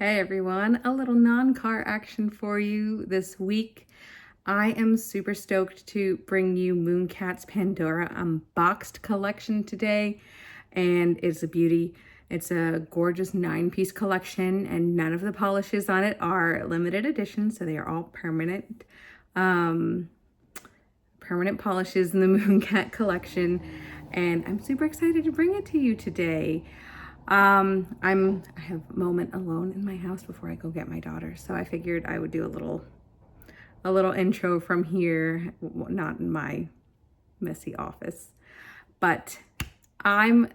Hey everyone, a little non-car action for you this week. I am super stoked to bring you Mooncat's Pandora Unboxed collection today, and it's a beauty. It's a gorgeous 9-piece collection, and none of the polishes on it are limited edition, so they are all permanent polishes in the Mooncat collection, and I'm super excited to bring it to you today. I have a moment alone in my house before I go get my daughter, so I figured I would do a little intro from here, not in my messy office. But I'm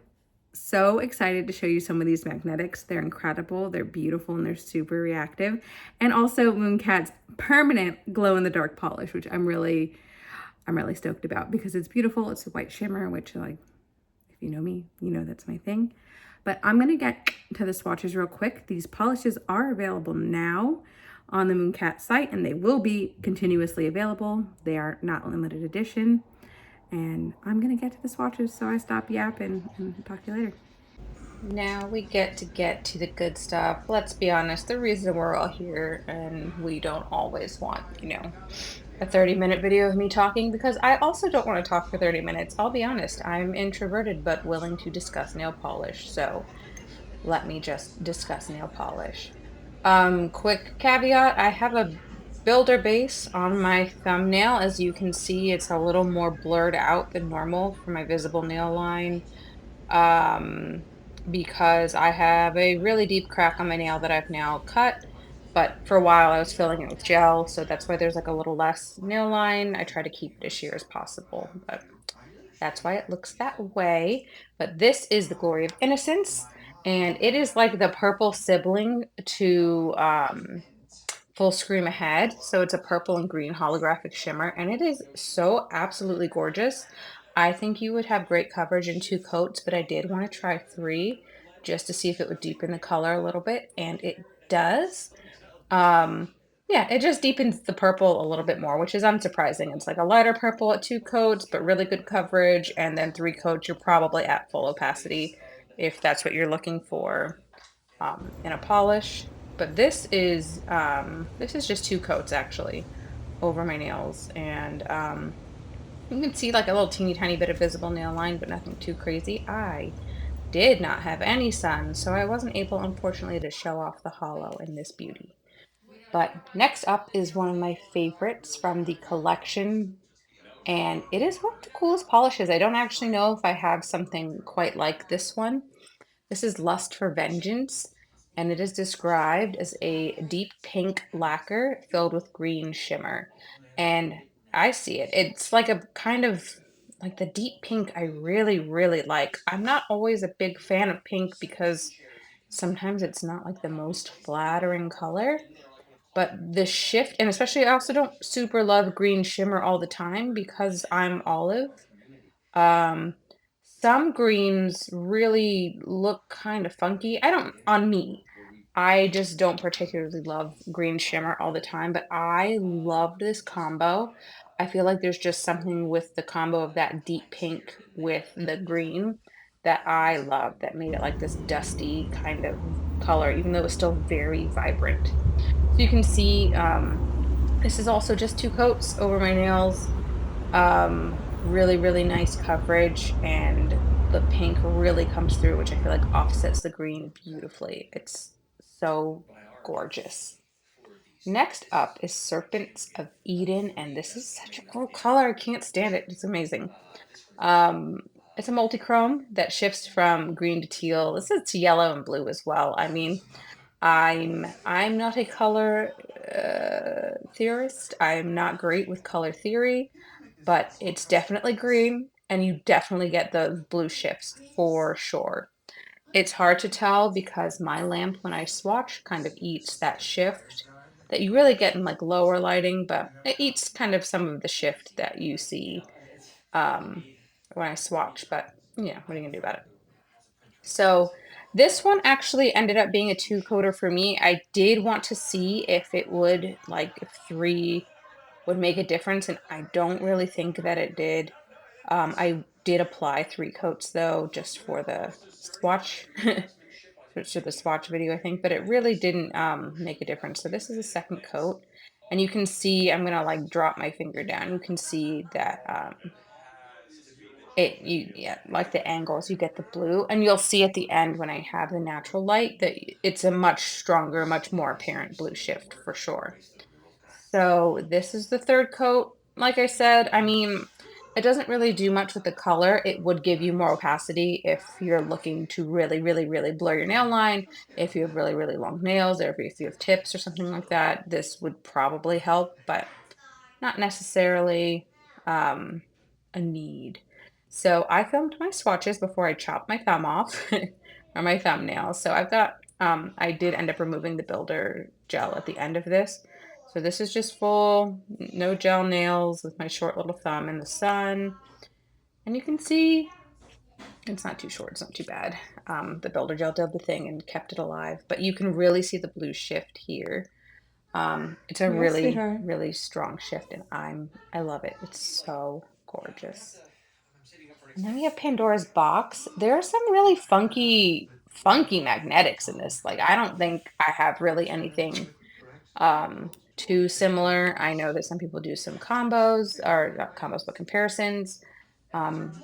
so excited to show you some of these magnetics. They're incredible, they're beautiful, and they're super reactive. And also Mooncat's permanent glow in the dark polish, which I'm really stoked about because it's beautiful. It's a white shimmer, which, like, if you know me, you know that's my thing. But I'm gonna get to the swatches real quick. These polishes are available now on the Mooncat site, and they will be continuously available. They are not limited edition. And I'm gonna get to the swatches, so I stop yapping and talk to you later. Now we get to the good stuff. Let's be honest, the reason we're all here and we don't always want, a 30-minute video of me talking because I also don't want to talk for 30 minutes. I'll be honest, I'm introverted but willing to discuss nail polish. So let me just discuss nail polish. Quick caveat, I have a builder base on my thumbnail. As you can see, it's a little more blurred out than normal for my visible nail line um, because I have a really deep crack on my nail that I've now cut. But for a while I was filling it with gel, so that's why there's like a little less nail line. I try to keep it as sheer as possible, but that's why it looks that way. But this is the Glory of Innocence, and it is like the purple sibling to Full Scream Ahead. So it's a purple and green holographic shimmer, and it is so absolutely gorgeous. I think you would have great coverage in 2 coats, but I did want to try 3 just to see if it would deepen the color a little bit, and it does. Um, yeah, it just deepens the purple a little bit more, which is unsurprising. It's like a lighter purple at 2 coats, but really good coverage, and then 3 coats, you're probably at full opacity if that's what you're looking for in a polish. But this is just 2 coats actually over my nails, and you can see like a little teeny tiny bit of visible nail line, but nothing too crazy. I did not have any sun, so I wasn't able, unfortunately, to show off the hollow in this beauty. But next up is one of my favorites from the collection, and it is one of the coolest polishes. I don't actually know if I have something quite like this one. This is Lust for Vengeance, and it is described as a deep pink lacquer filled with green shimmer. And I see it. It's like a kind of like the deep pink I really, really like. I'm not always a big fan of pink because sometimes it's not like the most flattering color, but the shift, and especially I also don't super love green shimmer all the time because I'm olive. Um, some greens really look kind of funky. I don't, on me. I just don't particularly love green shimmer all the time, but I loved this combo. I feel like there's just something with the combo of that deep pink with the green that I love that made it like this dusty kind of color, even though it was still very vibrant. So you can see this is also just 2 coats over my nails. Really, really nice coverage, and the pink really comes through, which I feel like offsets the green beautifully. It's so gorgeous. Next up is Serpents of Eden, and this is such a cool color. I can't stand it. It's amazing. Um, it's a multichrome that shifts from green to teal. This is to yellow and blue as well. I mean, I'm not a color theorist. I'm not great with color theory, but it's definitely green, and you definitely get those blue shifts for sure. It's hard to tell because my lamp, when I swatch, kind of eats that shift that you really get in like lower lighting, but it eats kind of some of the shift that you see um, when I swatch. But yeah, what are you gonna do about it? So this one actually ended up being a 2 coater for me. I did want to see if it would, like, if 3 would make a difference, and I don't really think that it did. I did apply 3 coats though, just for the swatch. to the swatch video, I think, but it really didn't make a difference. So this is a second coat, and you can see, I'm gonna like drop my finger down. You can see that yeah, like the angles, you get the blue, and you'll see at the end when I have the natural light that it's a much stronger, much more apparent blue shift for sure. So this is the third coat. Like I said, I mean, it doesn't really do much with the color. It would give you more opacity if you're looking to really, really, really blur your nail line. If you have really, really long nails, or if you have tips or something like that, this would probably help, but not necessarily a need. So I filmed my swatches before I chopped my thumb off or my thumbnail. So I've got, I did end up removing the builder gel at the end of this. So this is just full, no gel nails with my short little thumb in the sun. And you can see it's not too short, it's not too bad. The builder gel did the thing and kept it alive, but you can really see the blue shift here. It's a Yes, really, sweetheart. really strong shift, and I love it. It's so gorgeous. And then we have Pandora's box. There are some really funky magnetics in this. Like, I don't think I have really anything too similar. I know that some people do some combos, or not combos, but comparisons. Um,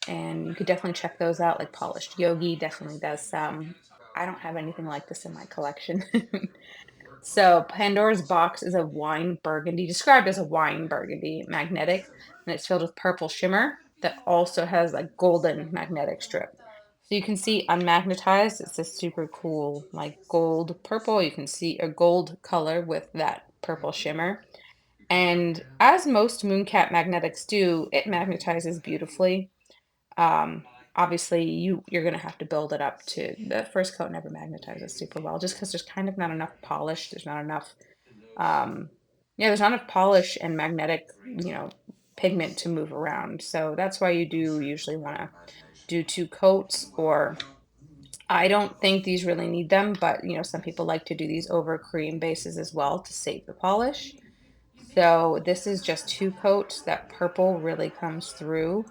and you could definitely check those out. Like Polished Yogi definitely does some. I don't have anything like this in my collection. So Pandora's box is a wine burgundy, described as a wine burgundy magnetic, and it's filled with purple shimmer that also has a golden magnetic strip. So you can see unmagnetized, it's a super cool like gold purple. You can see a gold color with that purple shimmer. And as most Mooncat magnetics do, it magnetizes beautifully. Um, Obviously you're gonna have to build it up to the first coat never magnetizes super well just because there's kind of not enough polish. There's not enough yeah, there's not enough polish and magnetic, pigment to move around. So that's why you do usually want to do two coats, or I don't think these really need them, but some people like to do these over cream bases as well to save the polish. So this is just two coats. That purple really comes through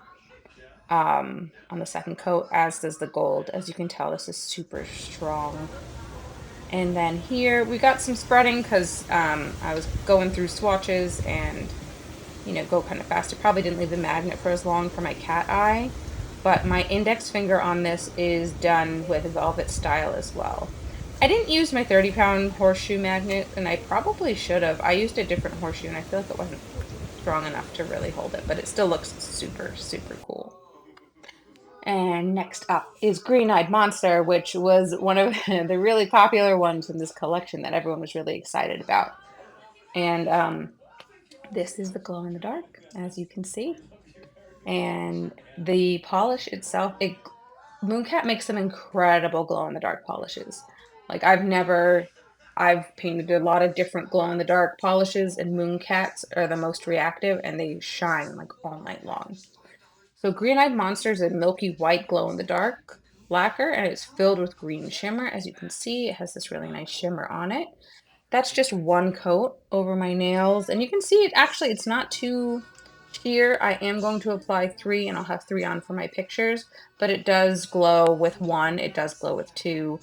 on the second coat, as does the gold. As you can tell, this is super strong. And then here we got some spreading because I was going through swatches and, go kind of fast. It probably didn't leave the magnet for as long for my cat eye, but my index finger on this is done with velvet style as well. I didn't use my 30-pound horseshoe magnet, and I probably should have. I used a different horseshoe, and I feel like it wasn't strong enough to really hold it, but it still looks super, super cool. And next up is Green-Eyed Monster, which was one of the really popular ones in this collection that everyone was really excited about. And this is the glow in the dark, as you can see. And the polish itself, Mooncat makes some incredible glow in the dark polishes. Like I've painted a lot of different glow in the dark polishes, and Mooncats are the most reactive, and they shine like all night long. So Green-Eyed Monster is a milky white glow-in-the-dark lacquer, and it's filled with green shimmer. As you can see, it has this really nice shimmer on it. That's just one coat over my nails, and you can see it's not too sheer. I am going to apply three, and I'll have three on for my pictures, but it does glow with one. It does glow with two,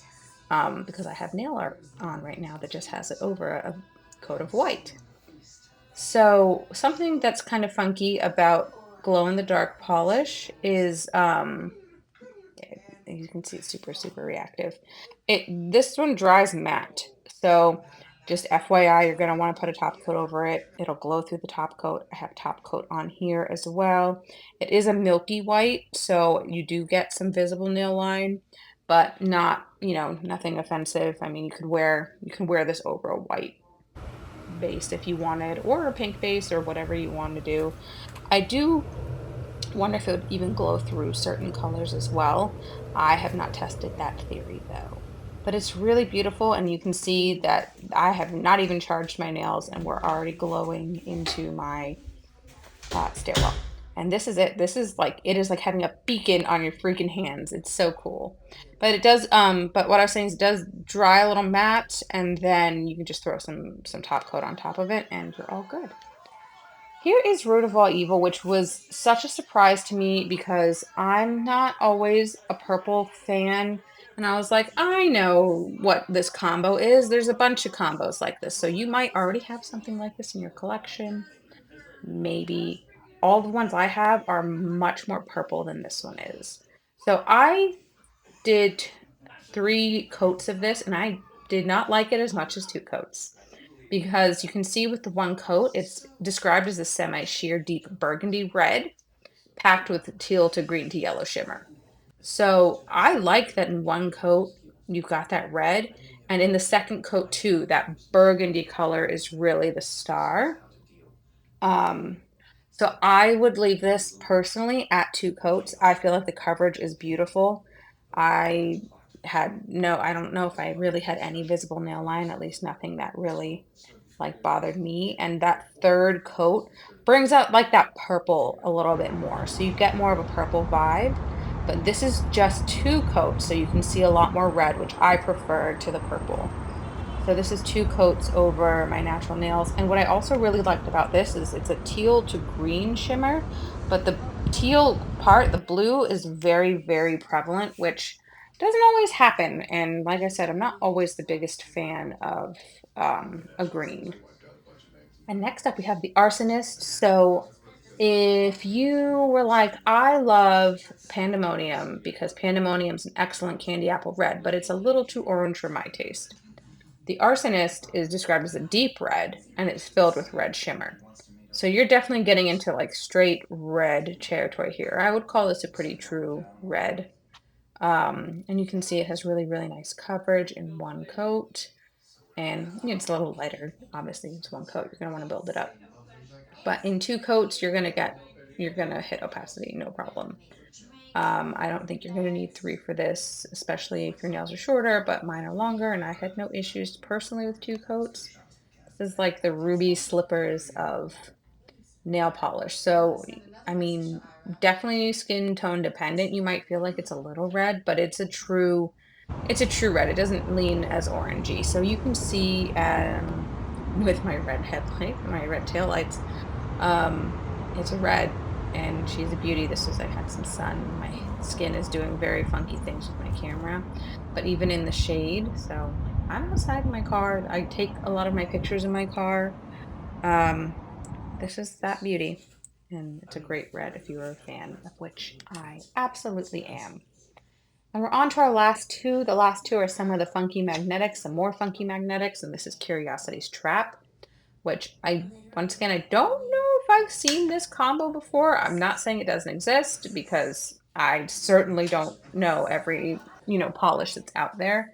because I have nail art on right now that just has it over a coat of white. So something that's kind of funky about glow-in-the-dark polish is, you can see it's super, super reactive. This one dries matte. So just FYI, you're going to want to put a top coat over it. It'll glow through the top coat. I have top coat on here as well. It is a milky white, so you do get some visible nail line, but not, nothing offensive. I mean, you can wear this over a white base if you wanted, or a pink base, or whatever you want to do. I do wonder if it would even glow through certain colors as well. I have not tested that theory though. But it's really beautiful, and you can see that I have not even charged my nails and we're already glowing into my stairwell. And this is it. It is like having a beacon on your freaking hands. It's so cool. But it does, but what I was saying is it does dry a little matte, and then you can just throw some top coat on top of it and you're all good. Here is Root of All Evil, which was such a surprise to me because I'm not always a purple fan. And I was like, I know what this combo is. There's a bunch of combos like this. So you might already have something like this in your collection. Maybe all the ones I have are much more purple than this one is. So I did 3 coats of this and I did not like it as much as 2 coats because you can see with the 1 coat, it's described as a semi-sheer deep burgundy red packed with teal to green to yellow shimmer. So I like that in 1 coat, you've got that red. And in the second coat too, that burgundy color is really the star. Um, so I would leave this personally at 2 coats. I feel like the coverage is beautiful. I I don't know if I really had any visible nail line, at least nothing that really like bothered me. And that third coat brings out like that purple a little bit more. So you get more of a purple vibe. But this is just 2 coats, so you can see a lot more red, which I prefer to the purple. So this is 2 coats over my natural nails. And what I also really liked about this is it's a teal to green shimmer, but the teal part, the blue, is very, very prevalent, which doesn't always happen. And like I said, I'm not always the biggest fan of a green. And next up, we have the Arsonist. So if you were like, I love Pandemonium because Pandemonium's an excellent candy apple red, but it's a little too orange for my taste. The Arsonist is described as a deep red and it's filled with red shimmer. So you're definitely getting into like straight red territory here. I would call this a pretty true red. And you can see it has really, really nice coverage in 1 coat. And it's a little lighter. Obviously, it's 1 coat. You're going to want to build it up. But in 2 coats, you're gonna hit opacity, no problem. I don't think you're gonna need 3 for this, especially if your nails are shorter, but mine are longer, and I had no issues personally with 2 coats. This is like the ruby slippers of nail polish. So, I mean, definitely skin tone dependent. You might feel like it's a little red, but it's a true red. It doesn't lean as orangey. So you can see with my red headlight, my red tail lights, it's a red and she's a beauty. This is, I had some sun. My skin is doing very funky things with my camera, but even in the shade. So I'm outside in my car. I take a lot of my pictures in my car. Um, this is that beauty. And it's a great red if you're a fan, of which I absolutely am. And we're on to our last two. The last two are some of the funky magnetics, some more funky magnetics, and this is Curiosity's Trap, which once again, I don't know if I've seen this combo before. I'm not saying it doesn't exist because I certainly don't know every, polish that's out there.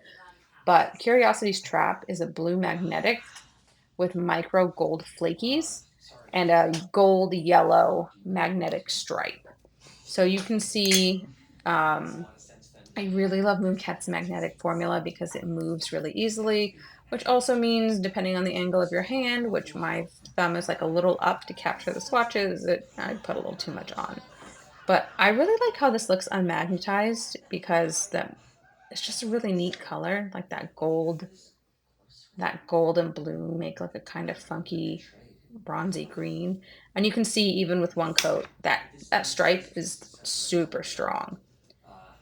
But Curiosity's Trap is a blue magnetic with micro gold flakies and a gold yellow magnetic stripe. So you can see, I really love Mooncat's magnetic formula because it moves really easily, which also means depending on the angle of your hand, which my thumb is like a little up to capture the swatches, I put a little too much on. But I really like how this looks unmagnetized because it's just a really neat color, like that gold and blue make like a kind of funky bronzy green. And you can see even with 1 coat that stripe is super strong.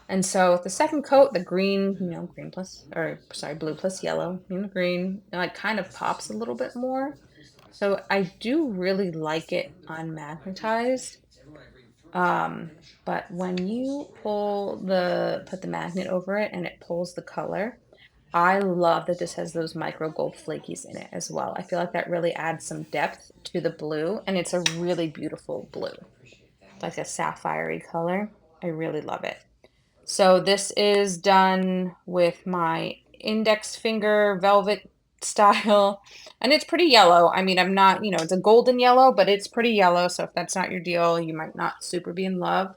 And so the second coat, the green, green plus, or sorry, blue plus yellow, green, like kind of pops a little bit more. So I do really like it unmagnetized. Um, but when you put the magnet over it and it pulls the color, I love that this has those micro gold flakies in it as well. I feel like that really adds some depth to the blue, and it's a really beautiful blue, like a sapphire color. I really love it. So this is done with my index finger velvet style, and it's pretty yellow. I mean, I'm not, it's a golden yellow, but it's pretty yellow. So if that's not your deal, you might not super be in love,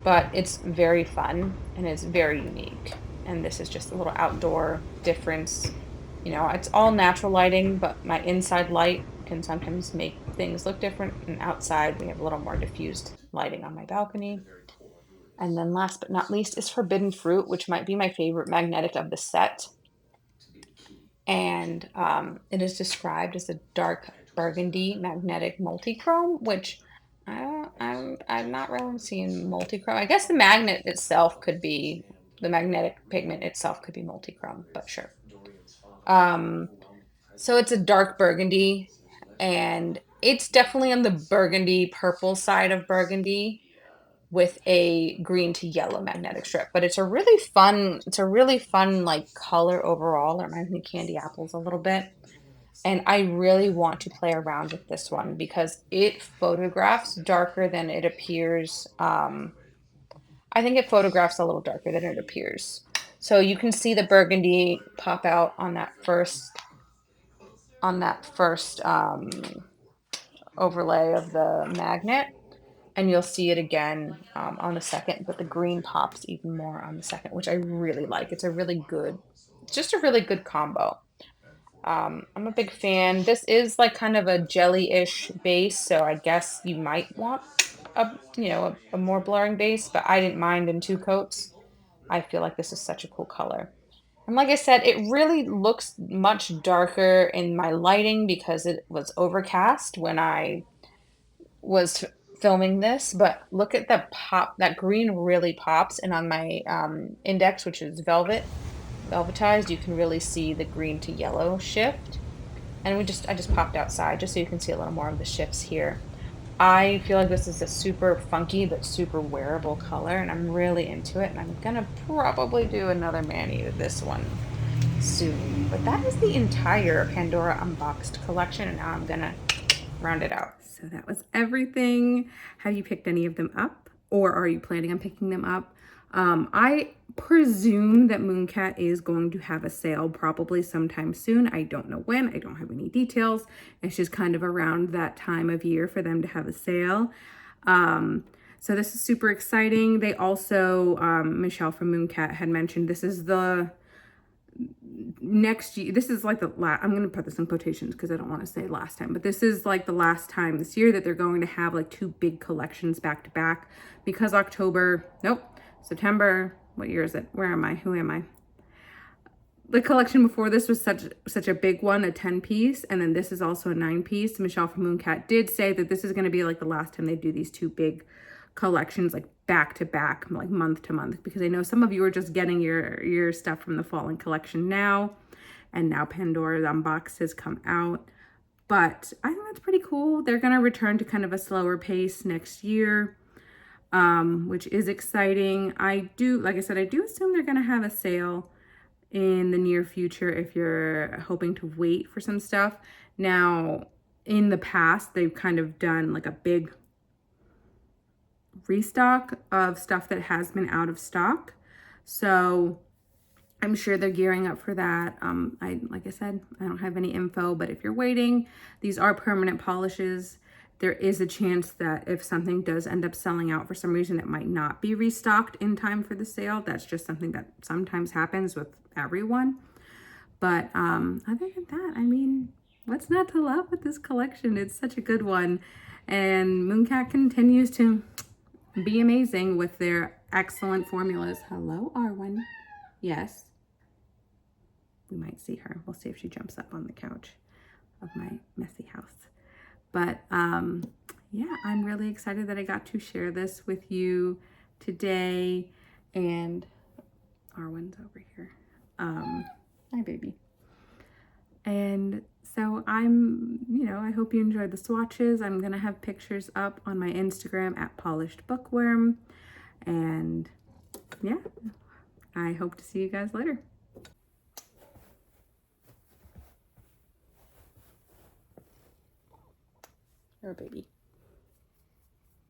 but it's very fun and it's very unique. And this is just a little outdoor difference. It's all natural lighting, but my inside light can sometimes make things look different. And outside, we have a little more diffused lighting on my balcony. And then last but not least is Forbidden Fruit, which might be my favorite magnetic of the set. And it is described as a dark burgundy magnetic multichrome, which I'm not really seeing multichrome. I guess the magnet itself could be the magnetic pigment itself could be multichrome, but sure. Um, so it's a dark burgundy, and it's definitely on the burgundy purple side of burgundy with a green to yellow magnetic strip. But it's a really fun like color overall. It reminds me of candy apples a little bit. And I really want to play around with this one because it photographs darker than it appears. I think it photographs a little darker than it appears. So you can see the burgundy pop out on that first overlay of the magnet, and you'll see it again on the second, but the green pops even more on the second, which I really like. It's just a really good combo. I'm a big fan. This is like kind of a jelly-ish base, so I guess you might want a more blurring base, but I didn't mind in two coats. I feel like this is such a cool color. And like I said, it really looks much darker in my lighting because it was overcast when I was filming this, but look at the pop. That green really pops, and on my index, which is velvetized, you can really see the green to yellow shift. And I just popped outside just so you can see a little more of the shifts here. I feel like this is a super funky but super wearable color, and I'm really into it, and I'm gonna probably do another mani with this one soon. But that is the entire Pandora Unboxed collection, and now I'm gonna round it out. So that was everything. Have you picked any of them up, or are you planning on picking them up? I presume that Mooncat is going to have a sale probably sometime soon. I don't know when. I don't have any details. It's just kind of around that time of year for them to have a sale. So this is super exciting. They also, Michelle from Mooncat had mentioned this is the next year. This is like the last, I'm going to put this in quotations because I don't want to say last time, but this is like the last time this year that they're going to have like two big collections back to back, because September, what year is it? Where am I? Who am I? The collection before this was such a big one, a 10-piece, and then this is also a 9-piece. Michelle from Mooncat did say that this is going to be like the last time they do these two big collections, like back to back, like month to month, because I know some of you are just getting your stuff from the Fallen collection now, and now Pandora's Unboxed has come out. But I think that's pretty cool. They're going to return to kind of a slower pace next year, which is exciting. Like I said, I do assume they're going to have a sale in the near future if you're hoping to wait for some stuff. Now, in the past, they've kind of done like a big restock of stuff that has been out of stock. So I'm sure they're gearing up for that. Like I said, I don't have any info, but if you're waiting, these are permanent polishes. There is a chance that if something does end up selling out for some reason, it might not be restocked in time for the sale. That's just something that sometimes happens with everyone. But other than that, I mean, what's not to love with this collection? It's such a good one. And Mooncat continues to be amazing with their excellent formulas. Hello, Arwen. Yes. We might see her. We'll see if she jumps up on the couch of my messy house. But yeah, I'm really excited that I got to share this with you today. And Arwen's over here. Hi, baby. And so I hope you enjoyed the swatches. I'm going to have pictures up on my Instagram at Polished Bookworm. And yeah, I hope to see you guys later. Oh, baby.